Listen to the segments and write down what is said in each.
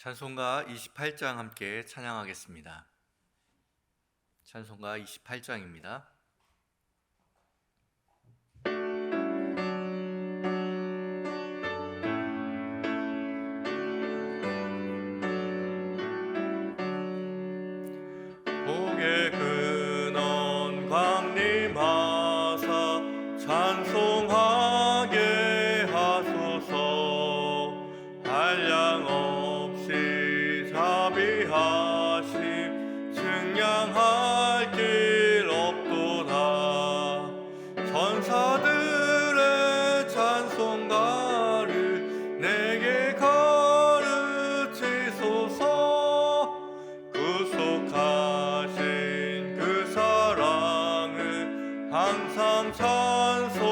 찬송가 28장 함께 찬양하겠습니다. 찬송가 28장입니다. 복의 근원 광림하사 찬송하게 하소서. 한량 없이 자비하심 증량할 길 없도다. 천사들의 찬송가를 내게 가르치소서. 구속하신 그 사랑을 항상 찬송합니다.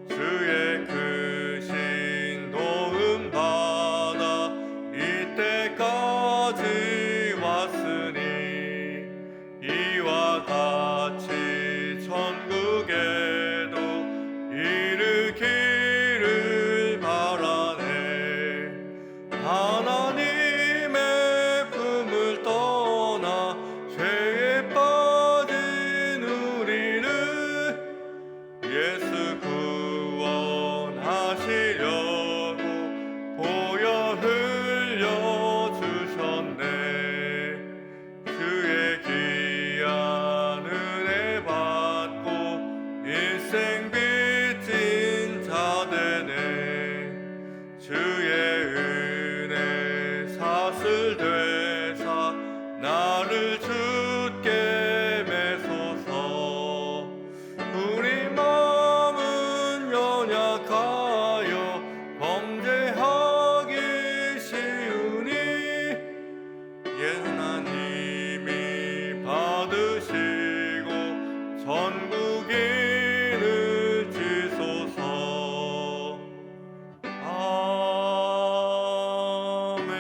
주의 크신 도움 받아 이때까지 왔으니 이와 같이 천국에도 이르기를 바라네. 하나님의 품을 떠나 죄에 빠진 우리를 예수 구원하시려고 보혈 흘려주셨네. 주의 귀한 은혜 받고 일생 빚진 자 되네. 주의 은혜 사슬 되사 나를 주께 매소서. 우리 마음은 연약하여 범죄하기 쉬우니 하나님이 받으시고 전국인을 지소서. 아멘.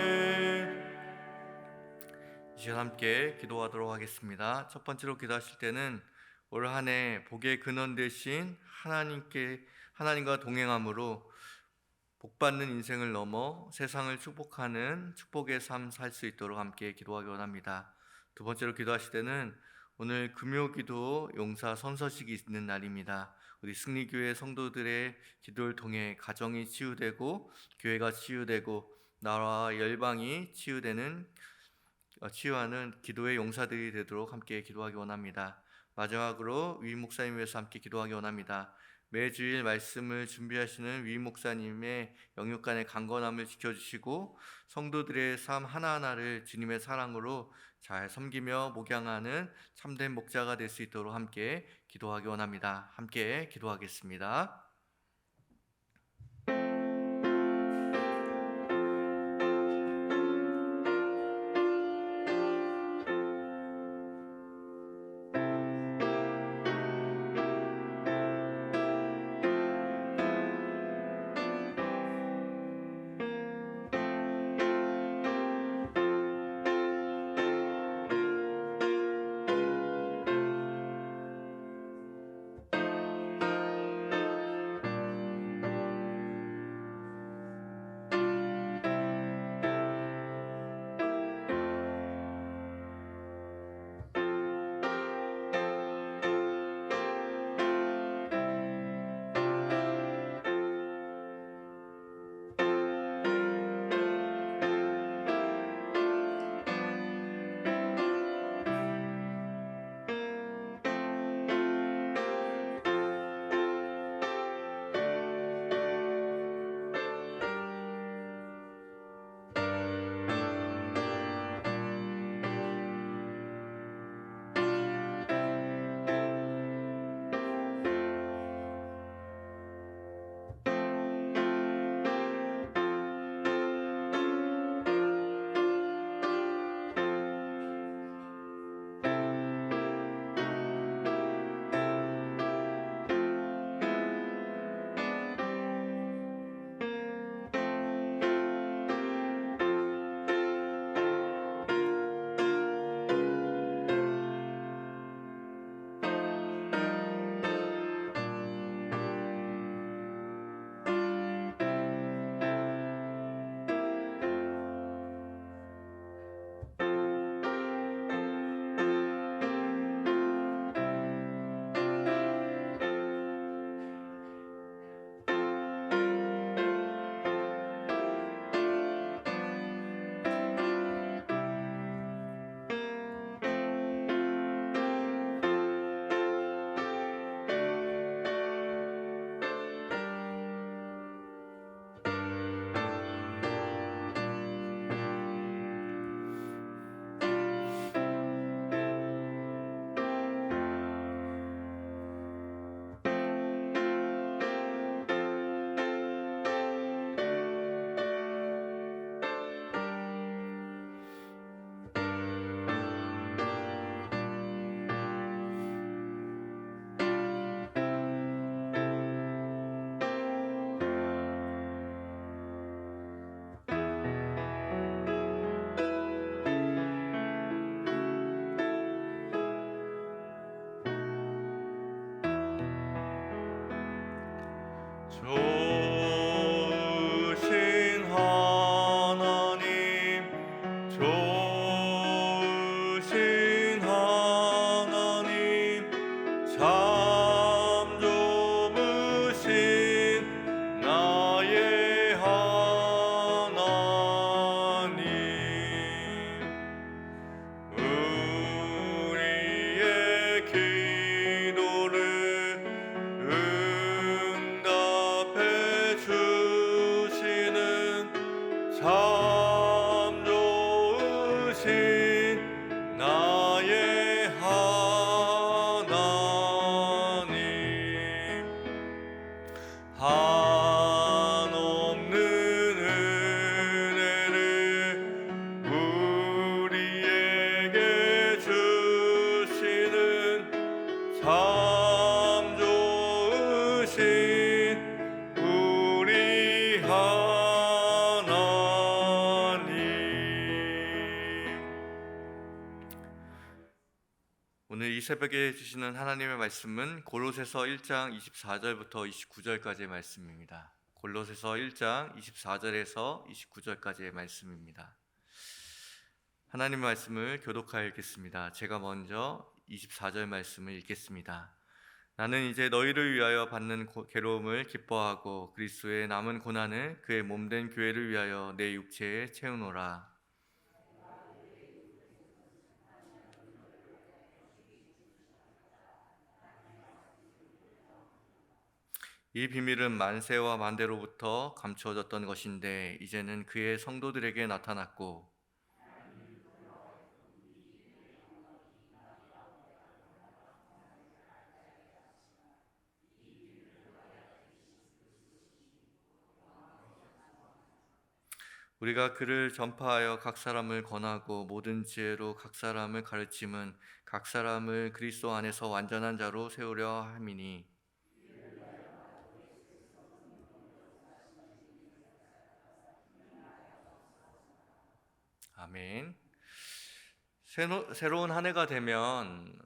이 시간 함께 기도하도록 하겠습니다. 첫 번째로 기도하실 때는 올 한 해 복의 근원 되신 하나님과 동행함으로 복받는 인생을 넘어 세상을 축복하는 축복의 삶 살 수 있도록 함께 기도하기 원합니다. 두 번째로 기도하실 때는 오늘 금요기도 용사 선서식이 있는 날입니다. 우리 승리교회 성도들의 기도를 통해 가정이 치유되고 교회가 치유되고 나라와 열방이 치유하는 기도의 용사들이 되도록 함께 기도하기 원합니다. 마지막으로 위 목사님 위해서 함께 기도하기 원합니다. 매주일 말씀을 준비하시는 위 목사님의 영육간의 강건함을 지켜주시고 성도들의 삶 하나하나를 주님의 사랑으로 잘 섬기며 목양하는 참된 목자가 될 수 있도록 함께 기도하기 원합니다. 함께 기도하겠습니다. 좋으신 하나님, 좋으신 하나님, 참 좋으신 나의 하나님. 우리의 기도를 응답해 주시는 참 좋으신 나의 하나님. 한없는 은혜를 우리에게 주시는 참 좋으신 우리 하나님. 오늘 이 새벽에 주시는 하나님의 말씀은 골로새서 1장 24절부터 29절까지의 말씀입니다. 골로새서 1장 24절에서 29절까지의 말씀입니다. 하나님의 말씀을 교독하여 읽겠습니다. 제가 먼저 24절 말씀을 읽겠습니다. 나는 이제 너희를 위하여 받는 괴로움을 기뻐하고 그리스도의 남은 고난을 그의 몸된 교회를 위하여 내 육체에 채우노라. 이 비밀은 만세와 만대로부터 감추어졌던 것인데 이제는 그의 성도들에게 나타났고 우리가 그를 전파하여 각 사람을 권하고 모든 지혜로 각 사람을 가르침은 각 사람을 그리스도 안에서 완전한 자로 세우려 함이니. 아멘. 새로운 한 해가 되면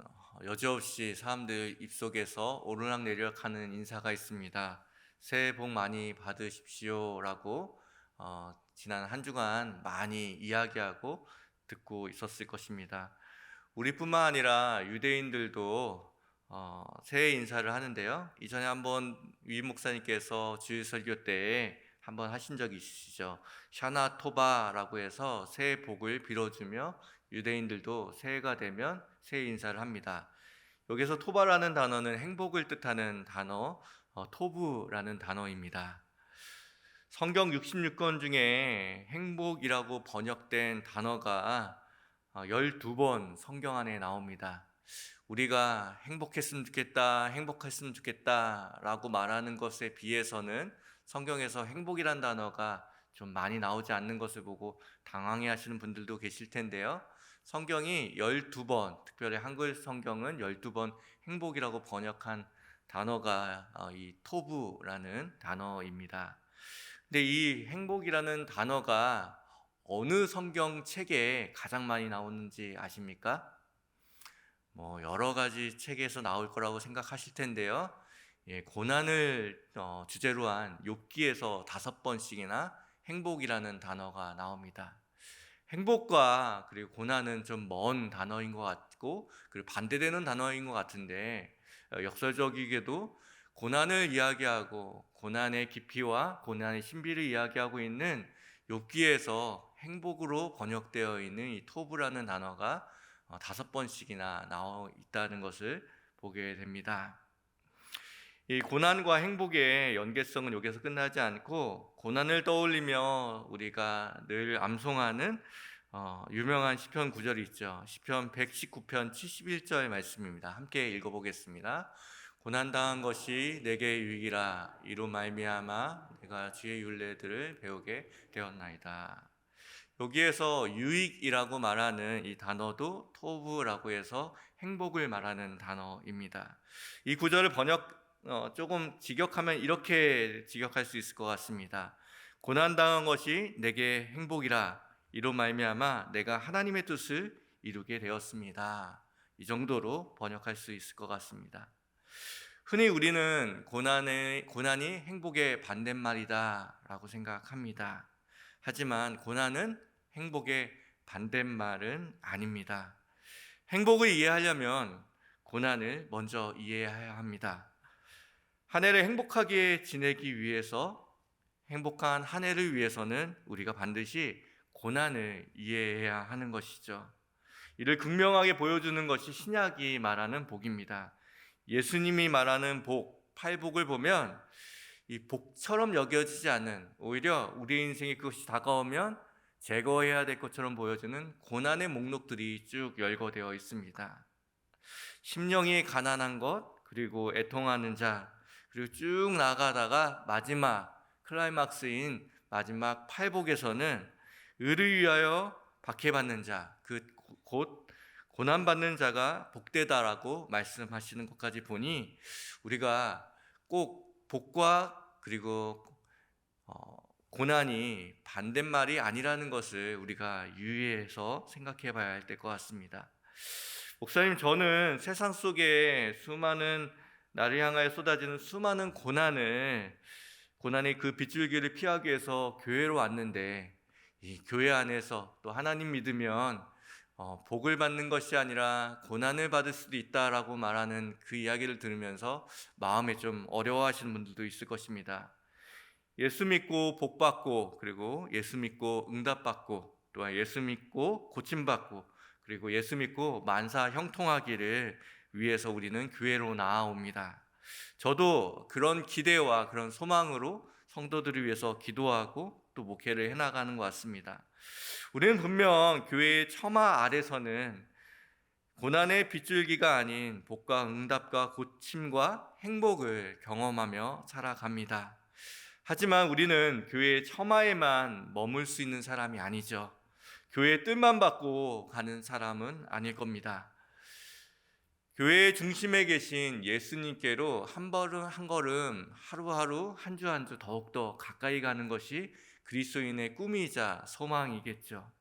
여지없이 사람들 입속에서 오르락내리락 하는 인사가 있습니다. 새해 복 많이 받으십시오라고 지난 한 주간 많이 이야기하고 듣고 있었을 것입니다. 우리뿐만 아니라 유대인들도 새해 인사를 하는데요. 이전에 한번 위 목사님께서 주일 설교 때에 한번 하신 적이 있으시죠. 샤나 토바라고 해서 새해 복을 빌어주며 유대인들도 새해가 되면 새해 인사를 합니다. 여기서 토바라는 단어는 행복을 뜻하는 단어, 토부라는 단어입니다. 성경 66권 중에 행복이라고 번역된 단어가 12번 성경 안에 나옵니다. 우리가 행복했으면 좋겠다, 행복했으면 좋겠다 라고 말하는 것에 비해서는 성경에서 행복이란 단어가 좀 많이 나오지 않는 것을 보고 당황해 하시는 분들도 계실 텐데요. 성경이 12번, 특별히 한글 성경은 12번 행복이라고 번역한 단어가 이 토부라는 단어입니다. 근데 이 행복이라는 단어가 어느 성경 책에 가장 많이 나오는지 아십니까? 여러 가지 책에서 나올 거라고 생각하실 텐데요. 고난을 주제로 한 욥기에서 5번씩이나 행복이라는 단어가 나옵니다. 행복과 그리고 고난은 좀 먼 단어인 것 같고 그리고 반대되는 단어인 것 같은데 역설적이게도 고난을 이야기하고 고난의 깊이와 고난의 신비를 이야기하고 있는 욥기에서 행복으로 번역되어 있는 이 토브라는 단어가 5번씩이나 나와 있다는 것을 보게 됩니다. 이 고난과 행복의 연계성은 여기서 끝나지 않고 고난을 떠올리며 우리가 늘 암송하는 유명한 시편 구절이 있죠. 시편 119편 71절 말씀입니다. 함께 읽어보겠습니다. 고난당한 것이 내게 유익이라 이로 말미암아 내가 주의 율례들을 배우게 되었나이다. 여기에서 유익이라고 말하는 이 단어도 토브라고 해서 행복을 말하는 단어입니다. 이 구절을 조금 직역하면 이렇게 직역할 수 있을 것 같습니다. 고난당한 것이 내게 행복이라 이로 말미암아 내가 하나님의 뜻을 이루게 되었습니다. 이 정도로 번역할 수 있을 것 같습니다. 흔히 우리는 고난이 행복의 반대말이다라고 생각합니다. 하지만 고난은 행복의 반대말은 아닙니다. 행복을 이해하려면 고난을 먼저 이해해야 합니다. 한 해를 행복하게 지내기 위해서, 행복한 한 해를 위해서는 우리가 반드시 고난을 이해해야 하는 것이죠. 이를 극명하게 보여주는 것이 신약이 말하는 복입니다. 예수님이 말하는 복, 팔복을 보면 이 복처럼 여겨지지 않는, 오히려 우리 인생에 그것이 다가오면 제거해야 될 것처럼 보여지는 고난의 목록들이 쭉 열거되어 있습니다. 심령이 가난한 것, 그리고 애통하는 자, 그리고 쭉 나가다가 마지막 클라이막스인 마지막 팔복에서는 의를 위하여 박해받는 자, 곧 고난받는 자가 복되다라고 말씀하시는 것까지 보니 우리가 꼭 복과 그리고 고난이 반대말이 아니라는 것을 우리가 유의해서 생각해 봐야 할 것 같습니다. 목사님, 저는 세상 속에 수많은 나를 향하여 쏟아지는 수많은 고난의 그 빗줄기를 피하기 위해서 교회로 왔는데, 이 교회 안에서 또 하나님 믿으면 복을 받는 것이 아니라 고난을 받을 수도 있다라고 말하는 그 이야기를 들으면서 마음에 좀 어려워하시는 분들도 있을 것입니다. 예수 믿고 복 받고, 그리고 예수 믿고 응답 받고, 또한 예수 믿고 고침 받고, 그리고 예수 믿고 만사 형통하기를 위해서 우리는 교회로 나아옵니다. 저도 그런 기대와 그런 소망으로 성도들을 위해서 기도하고 또 목회를 해나가는 것 같습니다. 우리는 분명 교회의 처마 아래서는 고난의 빗줄기가 아닌 복과 응답과 고침과 행복을 경험하며 살아갑니다. 하지만 우리는 교회의 처마에만 머물 수 있는 사람이 아니죠. 교회의 뜻만 받고 가는 사람은 아닐 겁니다. 교회의 중심에 계신 예수님께로 한 걸음 한 걸음, 하루하루 한 주 한 주 더욱더 가까이 가는 것이 그리스도인의 꿈이자 소망이겠죠.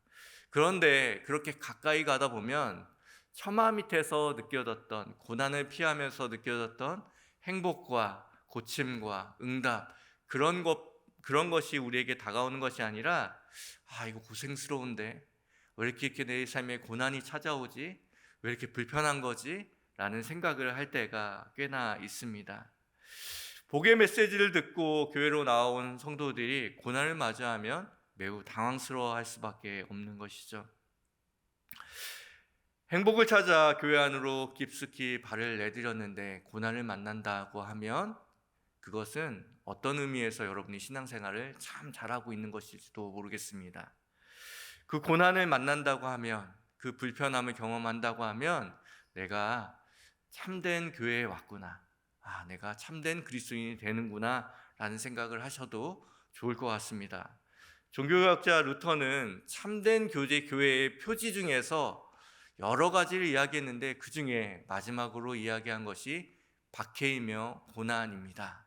그런데 그렇게 가까이 가다 보면 처마 밑에서 느껴졌던, 고난을 피하면서 느껴졌던 행복과 고침과 응답, 그런 것이 우리에게 다가오는 것이 아니라, 이거 고생스러운데 왜 이렇게 내 삶에 고난이 찾아오지? 왜 이렇게 불편한 거지? 라는 생각을 할 때가 꽤나 있습니다. 복의 메시지를 듣고 교회로 나온 성도들이 고난을 맞이하면 매우 당황스러워할 수밖에 없는 것이죠. 행복을 찾아 교회 안으로 깊숙이 발을 내디뎠는데 고난을 만난다고 하면 그것은 어떤 의미에서 여러분이 신앙생활을 참 잘하고 있는 것일지도 모르겠습니다. 그 고난을 만난다고 하면, 그 불편함을 경험한다고 하면 내가 참된 교회에 왔구나, 내가 참된 그리스도인이 되는구나 라는 생각을 하셔도 좋을 것 같습니다. 종교개혁자 루터는 참된 교회의 표지 중에서 여러 가지를 이야기했는데 그 중에 마지막으로 이야기한 것이 박해이며 고난입니다.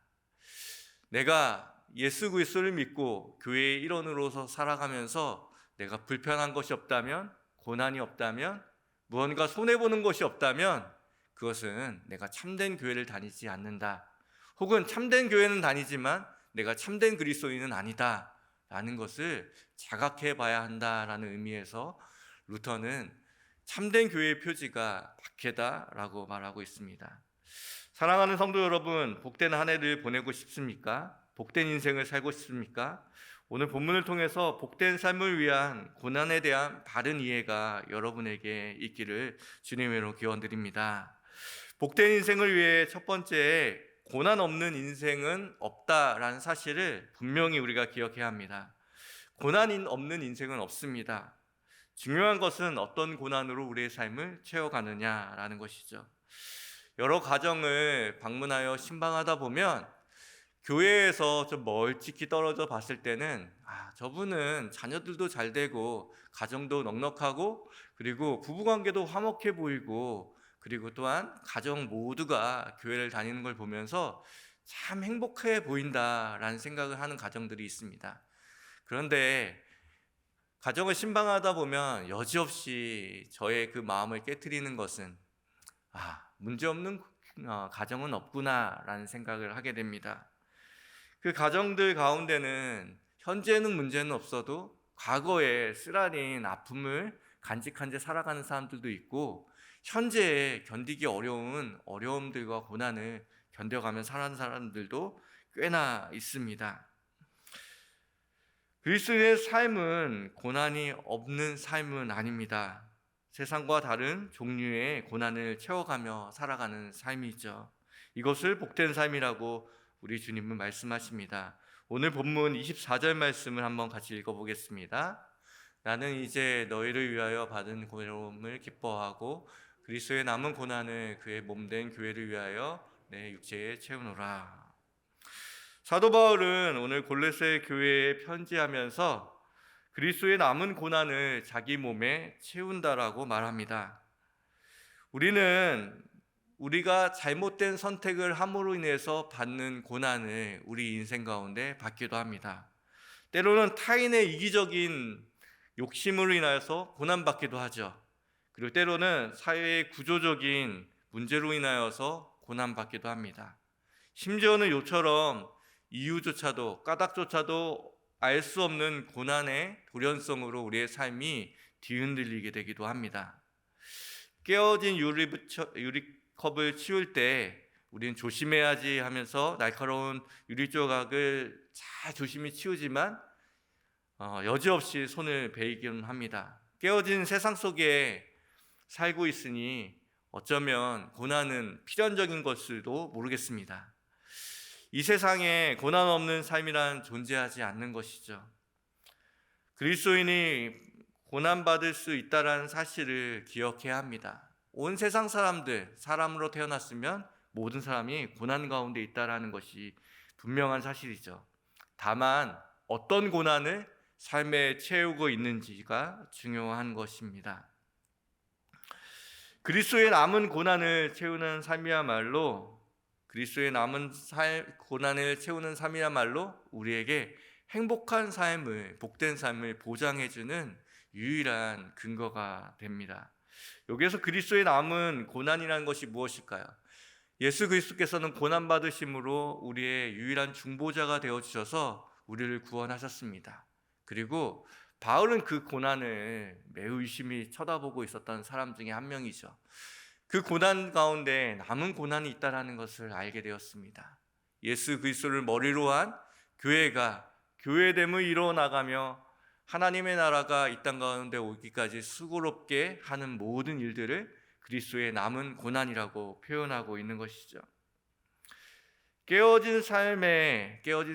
내가 예수 그리스도를 믿고 교회의 일원으로서 살아가면서 내가 불편한 것이 없다면, 고난이 없다면, 무언가 손해보는 것이 없다면 그것은 내가 참된 교회를 다니지 않는다, 혹은 참된 교회는 다니지만 내가 참된 그리스도인은 아니다 라는 것을 자각해 봐야 한다라는 의미에서 루터는 참된 교회의 표지가 박해다라고 말하고 있습니다. 사랑하는 성도 여러분, 복된 한 해를 보내고 싶습니까? 복된 인생을 살고 싶습니까? 오늘 본문을 통해서 복된 삶을 위한 고난에 대한 바른 이해가 여러분에게 있기를 주님으로 기원드립니다. 복된 인생을 위해 첫 번째, 고난 없는 인생은 없다라는 사실을 분명히 우리가 기억해야 합니다. 고난 없는 인생은 없습니다. 중요한 것은 어떤 고난으로 우리의 삶을 채워가느냐라는 것이죠. 여러 가정을 방문하여 신방하다 보면 교회에서 좀 멀찍이 떨어져 봤을 때는 저분은 자녀들도 잘 되고 가정도 넉넉하고 그리고 부부관계도 화목해 보이고 그리고 또한 가정 모두가 교회를 다니는 걸 보면서 참 행복해 보인다라는 생각을 하는 가정들이 있습니다. 그런데 가정을 신방하다 보면 여지없이 저의 그 마음을 깨트리는 것은 문제없는 가정은 없구나라는 생각을 하게 됩니다. 그 가정들 가운데는 현재는 문제는 없어도 과거에 쓰라린 아픔을 간직한 채 살아가는 사람들도 있고, 현재에 견디기 어려운 어려움들과 고난을 견뎌가며 사는 사람들도 꽤나 있습니다. 그리스도의 삶은 고난이 없는 삶은 아닙니다. 세상과 다른 종류의 고난을 채워가며 살아가는 삶이죠. 이것을 복된 삶이라고 우리 주님은 말씀하십니다. 오늘 본문 24절 말씀을 한번 같이 읽어보겠습니다. 나는 이제 너희를 위하여 받은 고난을 기뻐하고 그리스도의 남은 고난을 그의 몸된 교회를 위하여 내 육체에 채우노라. 사도 바울은 오늘 골로새 교회에 편지하면서 그리스도의 남은 고난을 자기 몸에 채운다라고 말합니다. 우리가 잘못된 선택을 함으로 인해서 받는 고난을 우리 인생 가운데 받기도 합니다. 때로는 타인의 이기적인 욕심으로 인하여서 고난받기도 하죠. 그리고 때로는 사회의 구조적인 문제로 인하여서 고난받기도 합니다. 심지어는 요처럼 이유조차도 까닭조차도 알 수 없는 고난의 돌연성으로 우리의 삶이 뒤흔들리게 되기도 합니다. 깨어진 유리컵을 치울 때 우리는 조심해야지 하면서 날카로운 유리조각을 잘 조심히 치우지만 여지없이 손을 베이기는 합니다. 깨어진 세상 속에 살고 있으니 어쩌면 고난은 필연적인 것일도 모르겠습니다. 이 세상에 고난 없는 삶이란 존재하지 않는 것이죠. 그리스도인이 고난받을 수 있다는 사실을 기억해야 합니다. 온 세상 사람으로 태어났으면 모든 사람이 고난 가운데 있다는 것이 분명한 사실이죠. 다만 어떤 고난을 삶에 채우고 있는지가 중요한 것입니다. 그리스도의 남은 고난을 채우는 삶이야말로 고난을 채우는 삶이야말로 우리에게 행복한 삶을, 복된 삶을 보장해주는 유일한 근거가 됩니다. 여기에서 그리스도의 남은 고난이라는 것이 무엇일까요? 예수 그리스도께서는 고난받으심으로 우리의 유일한 중보자가 되어주셔서 우리를 구원하셨습니다. 그리고 바울은 그 고난을 매우 유심히 쳐다보고 있었던 사람 중에 한 명이죠. 그 고난 가운데 남은 고난이 있다는 것을 알게 되었습니다. 예수 그리스도를 머리로 한 교회가 교회됨을 이루어나가며 하나님의 나라가 이 땅 가운데 오기까지 수고롭게 하는 모든 일들을 그리스도의 남은 고난이라고 표현하고 있는 것이죠. 깨어진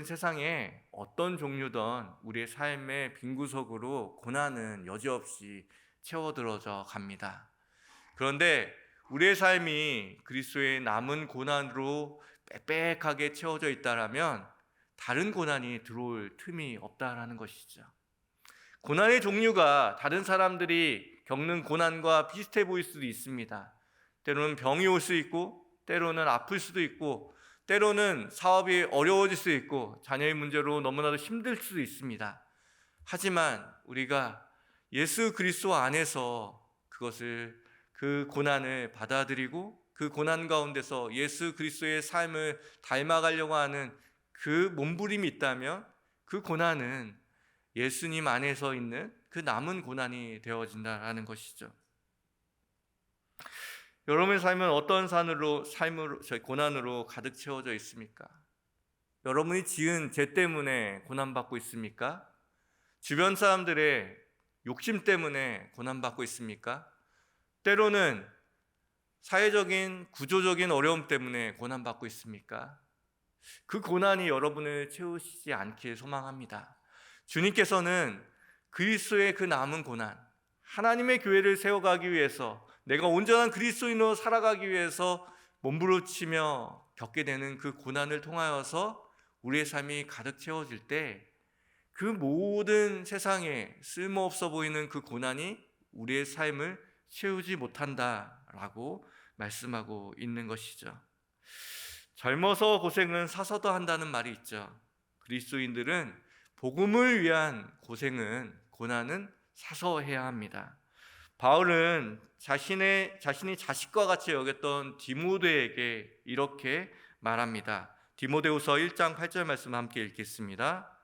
세상에 어떤 종류든 우리의 삶의 빈 구석으로 고난은 여지없이 채워들어져 갑니다. 그런데 우리의 삶이 그리스도의 남은 고난으로 빽빽하게 채워져 있다면 다른 고난이 들어올 틈이 없다라는 것이죠. 고난의 종류가 다른 사람들이 겪는 고난과 비슷해 보일 수도 있습니다. 때로는 병이 올 수 있고, 때로는 아플 수도 있고, 때로는 사업이 어려워질 수 있고, 자녀의 문제로 너무나도 힘들 수도 있습니다. 하지만 우리가 예수 그리스도 안에서 그 고난을 받아들이고 그 고난 가운데서 예수 그리스도의 삶을 닮아가려고 하는 그 몸부림이 있다면 그 고난은 예수님 안에서 있는 그 남은 고난이 되어진다는 것이죠. 여러분의 삶은 어떤 고난으로 가득 채워져 있습니까? 여러분이 지은 죄 때문에 고난받고 있습니까? 주변 사람들의 욕심 때문에 고난받고 있습니까? 때로는 사회적인 구조적인 어려움 때문에 고난받고 있습니까? 그 고난이 여러분을 채우시지 않길 소망합니다. 주님께서는 그리스도의 그 남은 고난, 하나님의 교회를 세워가기 위해서, 내가 온전한 그리스도인으로 살아가기 위해서 몸부림치며 겪게 되는 그 고난을 통하여서 우리의 삶이 가득 채워질 때 그 모든 세상에 쓸모없어 보이는 그 고난이 우리의 삶을 채우지 못한다라고 말씀하고 있는 것이죠. 젊어서 고생은 사서도 한다는 말이 있죠. 그리스도인들은 복음을 위한 고난은 사서 해야 합니다. 바울은 자신이 자식과 같이 여겼던 디모데에게 이렇게 말합니다. 디모데후서 1장 8절 말씀 함께 읽겠습니다.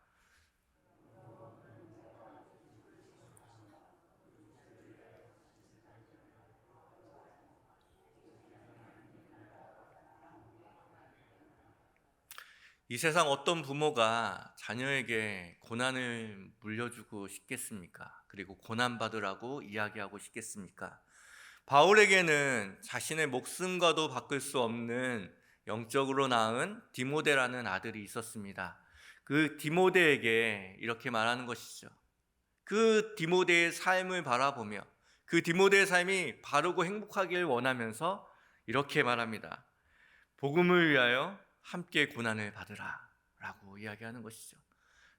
이 세상 어떤 부모가 자녀에게 고난을 물려주고 싶겠습니까? 그리고 고난받으라고 이야기하고 싶겠습니까? 바울에게는 자신의 목숨과도 바꿀 수 없는 영적으로 낳은 디모데라는 아들이 있었습니다. 그 디모데에게 이렇게 말하는 것이죠. 그 디모데의 삶을 바라보며 그 디모데의 삶이 바르고 행복하길 원하면서 이렇게 말합니다. 복음을 위하여 함께 고난을 받으라 라고 이야기하는 것이죠.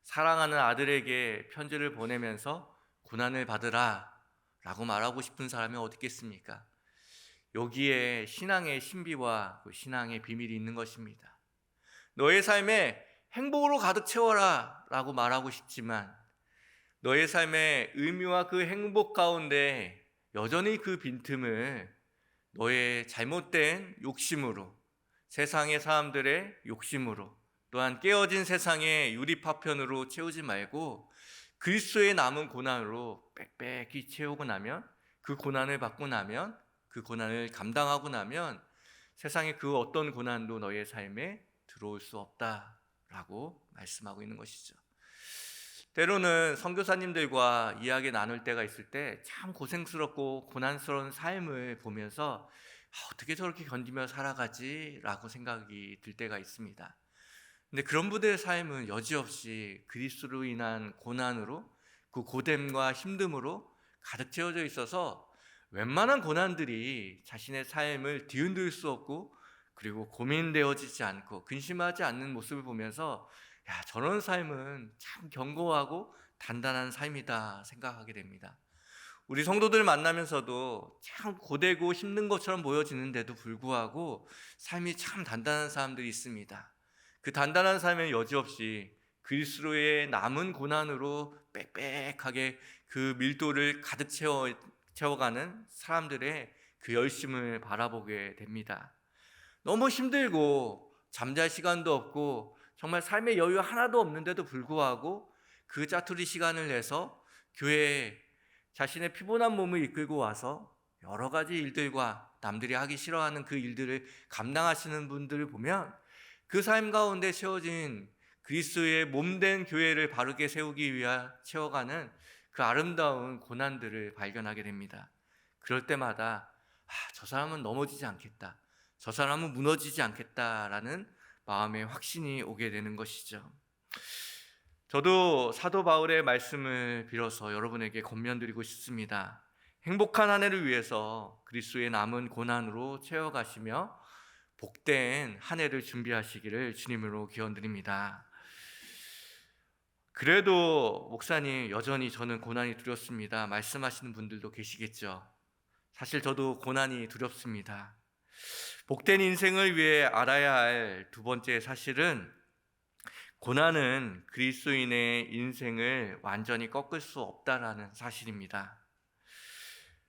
사랑하는 아들에게 편지를 보내면서 고난을 받으라 라고 말하고 싶은 사람이 어디 있겠습니까? 여기에 신앙의 신비와 신앙의 비밀이 있는 것입니다. 너의 삶에 행복으로 가득 채워라 라고 말하고 싶지만 너의 삶의 의미와 그 행복 가운데 여전히 그 빈틈을 너의 잘못된 욕심으로, 세상의 사람들의 욕심으로, 또한 깨어진 세상의 유리파편으로 채우지 말고 그리스도의 남은 고난으로 빽빽히 채우고 나면, 그 고난을 받고 나면, 그 고난을 감당하고 나면 세상의 그 어떤 고난도 너의 삶에 들어올 수 없다라고 말씀하고 있는 것이죠. 때로는 선교사님들과 이야기 나눌 때가 있을 때 참 고생스럽고 고난스러운 삶을 보면서 어떻게 저렇게 견디며 살아가지? 라고 생각이 들 때가 있습니다. 근데 그런 분들의 삶은 여지없이 그리스도로 인한 고난으로, 그 고됨과 힘듦으로 가득 채워져 있어서 웬만한 고난들이 자신의 삶을 뒤흔들 수 없고, 그리고 고민되어지지 않고 근심하지 않는 모습을 보면서 야, 저런 삶은 참 견고하고 단단한 삶이다 생각하게 됩니다. 우리 성도들 만나면서도 참 고되고 힘든 것처럼 보여지는데도 불구하고 삶이 참 단단한 사람들이 있습니다. 그 단단한 삶에 여지없이 그리스도의 남은 고난으로 빽빽하게 그 밀도를 가득 채워가는 사람들의 그 열심을 바라보게 됩니다. 너무 힘들고 잠잘 시간도 없고 정말 삶의 여유 하나도 없는데도 불구하고 그 짜투리 시간을 내서 교회에 자신의 피곤한 몸을 이끌고 와서 여러 가지 일들과 남들이 하기 싫어하는 그 일들을 감당하시는 분들을 보면 그 삶 가운데 채워진 그리스도의 몸된 교회를 바르게 세우기 위해 채워가는 그 아름다운 고난들을 발견하게 됩니다. 그럴 때마다 저 사람은 넘어지지 않겠다, 저 사람은 무너지지 않겠다라는 마음의 확신이 오게 되는 것이죠. 저도 사도 바울의 말씀을 빌어서 여러분에게 권면드리고 싶습니다. 행복한 한 해를 위해서 그리스도의 남은 고난으로 채워가시며 복된 한 해를 준비하시기를 주님으로 기원드립니다. 그래도 목사님, 여전히 저는 고난이 두렵습니다 말씀하시는 분들도 계시겠죠. 사실 저도 고난이 두렵습니다. 복된 인생을 위해 알아야 할 두 번째 사실은 고난은 그리스도인의 인생을 완전히 꺾을 수 없다라는 사실입니다.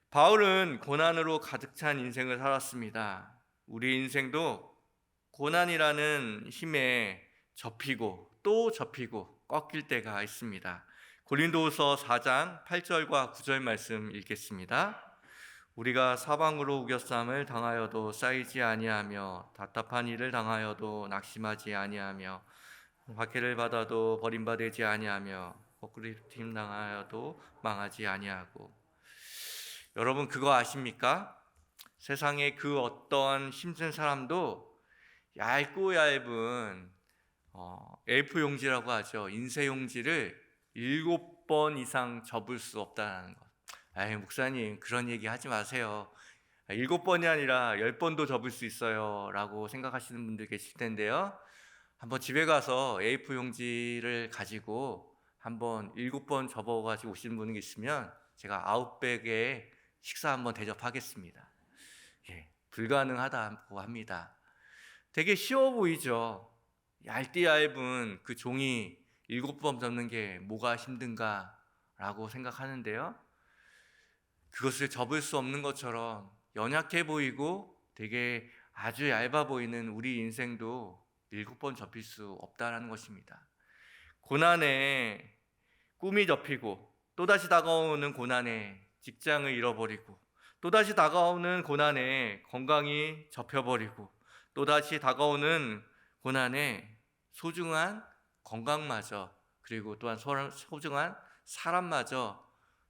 바울은 고난으로 가득 찬 인생을 살았습니다. 우리 인생도 고난이라는 힘에 접히고 또 접히고 꺾일 때가 있습니다. 고린도후서 4장 8절과 9절 말씀 읽겠습니다. 우리가 사방으로 우겨쌈을 당하여도 쌓이지 아니하며 답답한 일을 당하여도 낙심하지 아니하며 박해를 받아도 버림받지 아니하며 거꾸로짐 당하여도 망하지 아니하고. 여러분 그거 아십니까? 세상에 그 어떤 힘든 사람도 얇고 얇은 A4 용지라고 하죠. 인쇄 용지를 7번 이상 접을 수 없다는 것. 목사님 그런 얘기 하지 마세요. 7번이 아니라 10번도 접을 수 있어요 라고 생각하시는 분들 계실 텐데요. 한번 집에 가서 A4 용지를 가지고 한번 7번 접어가지고 오시는 분이 있으면 제가 아웃백에 식사 한번 대접하겠습니다. 불가능하다고 합니다. 되게 쉬워 보이죠. 얇디 얇은 그 종이 7번 접는 게 뭐가 힘든가 라고 생각하는데요. 그것을 접을 수 없는 것처럼 연약해 보이고 되게 아주 얇아 보이는 우리 인생도 7번 접힐 수 없다라는 것입니다. 고난에 꿈이 접히고 또다시 다가오는 고난에 직장을 잃어버리고 또다시 다가오는 고난에 건강이 접혀버리고 또다시 다가오는 고난에 소중한 건강마저 그리고 또한 소중한 사람마저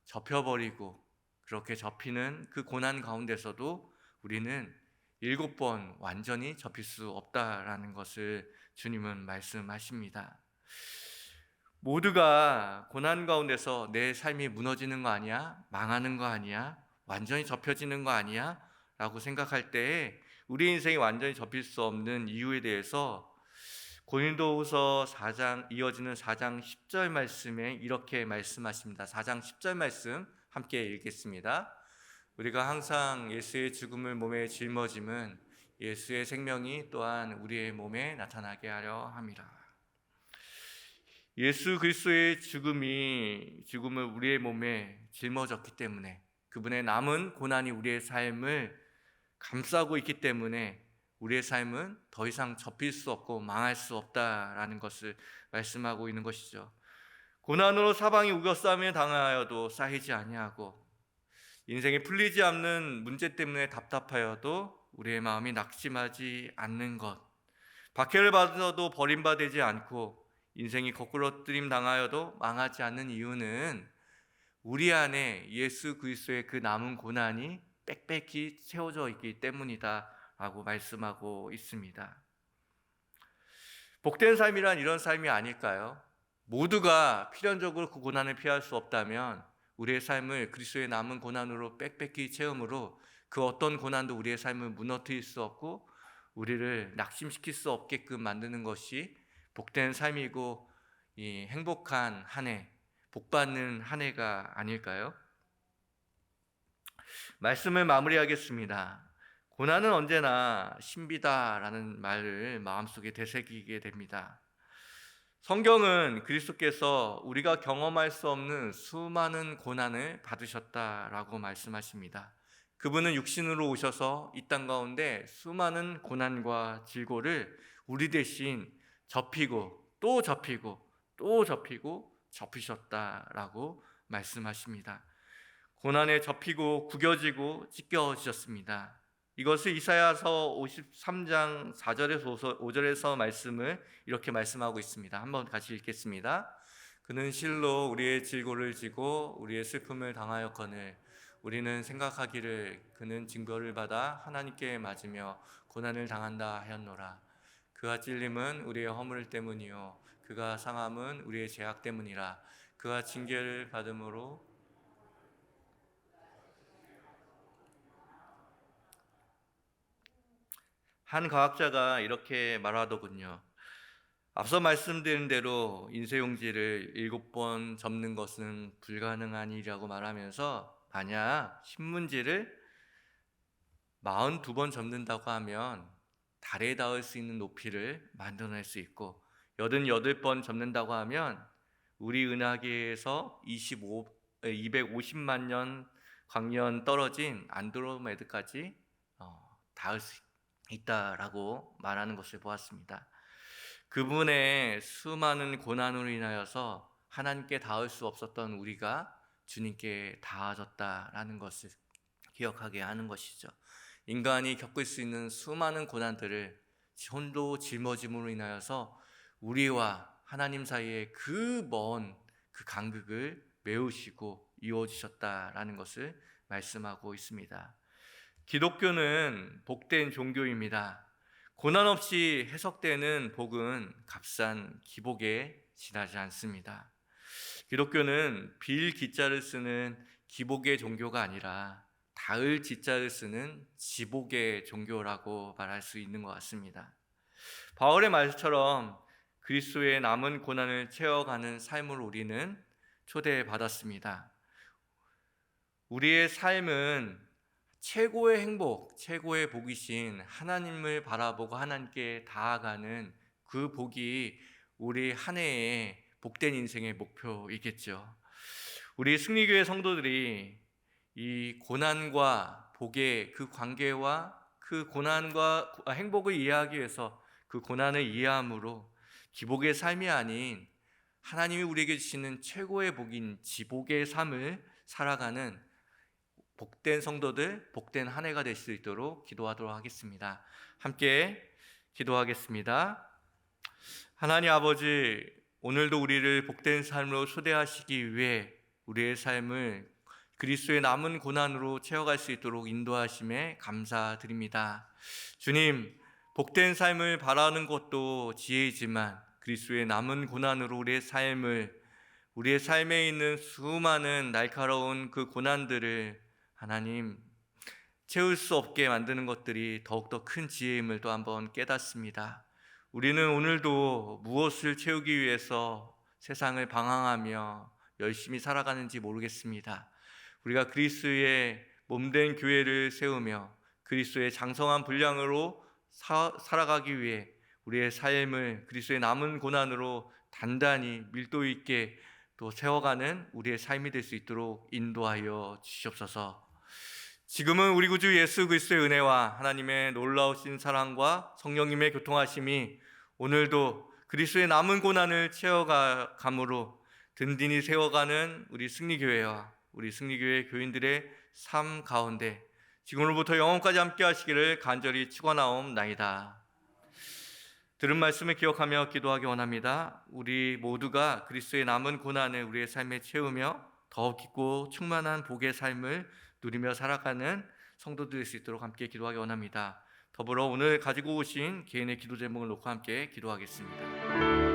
접혀버리고 그렇게 접히는 그 고난 가운데서도 우리는 7번 완전히 접힐 수 없다라는 것을 주님은 말씀하십니다. 모두가 고난 가운데서 내 삶이 무너지는 거 아니야? 망하는 거 아니야? 완전히 접혀지는 거 아니야? 라고 생각할 때에 우리 인생이 완전히 접힐 수 없는 이유에 대해서 고린도후서 4장 이어지는 4장 10절 말씀에 이렇게 말씀하십니다. 4장 10절 말씀 함께 읽겠습니다. 우리가 항상 예수의 죽음을 몸에 짊어짐은 예수의 생명이 또한 우리의 몸에 나타나게 하려 함이라. 예수 그리스도의 죽음을 우리의 몸에 짊어졌기 때문에 그분의 남은 고난이 우리의 삶을 감싸고 있기 때문에 우리의 삶은 더 이상 접힐 수 없고 망할 수 없다라는 것을 말씀하고 있는 것이죠. 고난으로 사방이 우겨싸움에 당하여도 쌓이지 아니하고 인생이 풀리지 않는 문제 때문에 답답하여도 우리의 마음이 낙심하지 않는 것, 박해를 받아도 버림받지 않고 인생이 거꾸로뜨림 당하여도 망하지 않는 이유는 우리 안에 예수 그리스도의 그 남은 고난이 빽빽히 채워져 있기 때문이다 라고 말씀하고 있습니다. 복된 삶이란 이런 삶이 아닐까요? 모두가 필연적으로 그 고난을 피할 수 없다면 우리의 삶을 그리스도의 남은 고난으로 빽빽히 채움으로 그 어떤 고난도 우리의 삶을 무너뜨릴 수 없고 우리를 낙심시킬 수 없게끔 만드는 것이 복된 삶이고 이 행복한 한 해, 복받는 한 해가 아닐까요? 말씀을 마무리하겠습니다. 고난은 언제나 신비다라는 말을 마음속에 되새기게 됩니다. 성경은 그리스도께서 우리가 경험할 수 없는 수많은 고난을 받으셨다라고 말씀하십니다. 그분은 육신으로 오셔서 이 땅 가운데 수많은 고난과 질고를 우리 대신 접히고 또 접히고 또 접히고 접히셨다라고 말씀하십니다. 고난에 접히고 구겨지고 찢겨지셨습니다. 이것을 이사야서 53장 4절에서 5절에서 말씀을 이렇게 말씀하고 있습니다. 한번 같이 읽겠습니다. 그는 실로 우리의 질고를 지고 우리의 슬픔을 당하였거늘 우리는 생각하기를 그는 징벌을 받아 하나님께 맞으며 고난을 당한다 하였노라. 그가 찔림은 우리의 허물 때문이요 그가 상함은 우리의 죄악 때문이라. 그가 징계를 받음으로 한 과학자가 이렇게 말하더군요. 앞서 말씀드린 대로 인쇄용지를 7번 접는 것은 불가능한 일이라고 말하면서 만약 신문지를 42번 접는다고 하면 달에 닿을 수 있는 높이를 만들어낼 수 있고 88번 접는다고 하면 우리 은하계에서 250만 년 광년 떨어진 안드로메드까지 닿을 수 있다라고 말하는 것을 보았습니다. 그분의 수많은 고난으로 인하여서 하나님께 닿을 수 없었던 우리가 주님께 닿아졌다라는 것을 기억하게 하는 것이죠. 인간이 겪을 수 있는 수많은 고난들을 홀로 짊어짐으로 인하여서 우리와 하나님 사이의 그 먼 그 간극을 메우시고 이루어주셨다라는 것을 말씀하고 있습니다. 기독교는 복된 종교입니다. 고난 없이 해석되는 복은 값싼 기복에 지나지 않습니다. 기독교는 빌 기자를 쓰는 기복의 종교가 아니라 닿을 지자를 쓰는 지복의 종교라고 말할 수 있는 것 같습니다. 바울의 말처럼 그리스도의 남은 고난을 채워가는 삶을 우리는 초대받았습니다. 우리의 삶은 최고의 행복, 최고의 복이신 하나님을 바라보고 하나님께 닿아가는 그 복이 우리 한 해의 복된 인생의 목표이겠죠. 우리 승리교회 성도들이 이 고난과 복의 그 관계와 그 고난과 행복을 이해하기 위해서 그 고난을 이해함으로 기복의 삶이 아닌 하나님이 우리에게 주시는 최고의 복인 지복의 삶을 살아가는 복된 성도들, 복된 한 해가 될 수 있도록 기도하도록 하겠습니다. 함께 기도하겠습니다. 하나님 아버지, 오늘도 우리를 복된 삶으로 초대하시기 위해 우리의 삶을 그리스도의 남은 고난으로 채워갈 수 있도록 인도하심에 감사드립니다. 주님, 복된 삶을 바라는 것도 지혜이지만 그리스도의 남은 고난으로 우리의 삶에 있는 수많은 날카로운 그 고난들을 하나님 채울 수 없게 만드는 것들이 더욱더 큰 지혜임을 또 한번 깨닫습니다. 우리는 오늘도 무엇을 채우기 위해서 세상을 방황하며 열심히 살아가는지 모르겠습니다. 우리가 그리스도의 몸된 교회를 세우며 그리스도의 장성한 분량으로 살아가기 위해 우리의 삶을 그리스도의 남은 고난으로 단단히 밀도 있게 또 세워가는 우리의 삶이 될 수 있도록 인도하여 주시옵소서. 지금은 우리 구주 예수 그리스도의 은혜와 하나님의 놀라우신 사랑과 성령님의 교통하심이 오늘도 그리스도의 남은 고난을 채워감으로 든든히 세워가는 우리 승리교회와 우리 승리교회 교인들의 삶 가운데 지금으로부터 영원까지 함께 하시기를 간절히 축원하옵나이다. 들은 말씀을 기억하며 기도하기 원합니다. 우리 모두가 그리스도의 남은 고난을 우리의 삶에 채우며 더욱 깊고 충만한 복의 삶을 누리며 살아가는 성도들 될 수 있도록 함께 기도하기 원합니다. 더불어 오늘 가지고 오신 개인의 기도 제목을 놓고 함께 기도하겠습니다.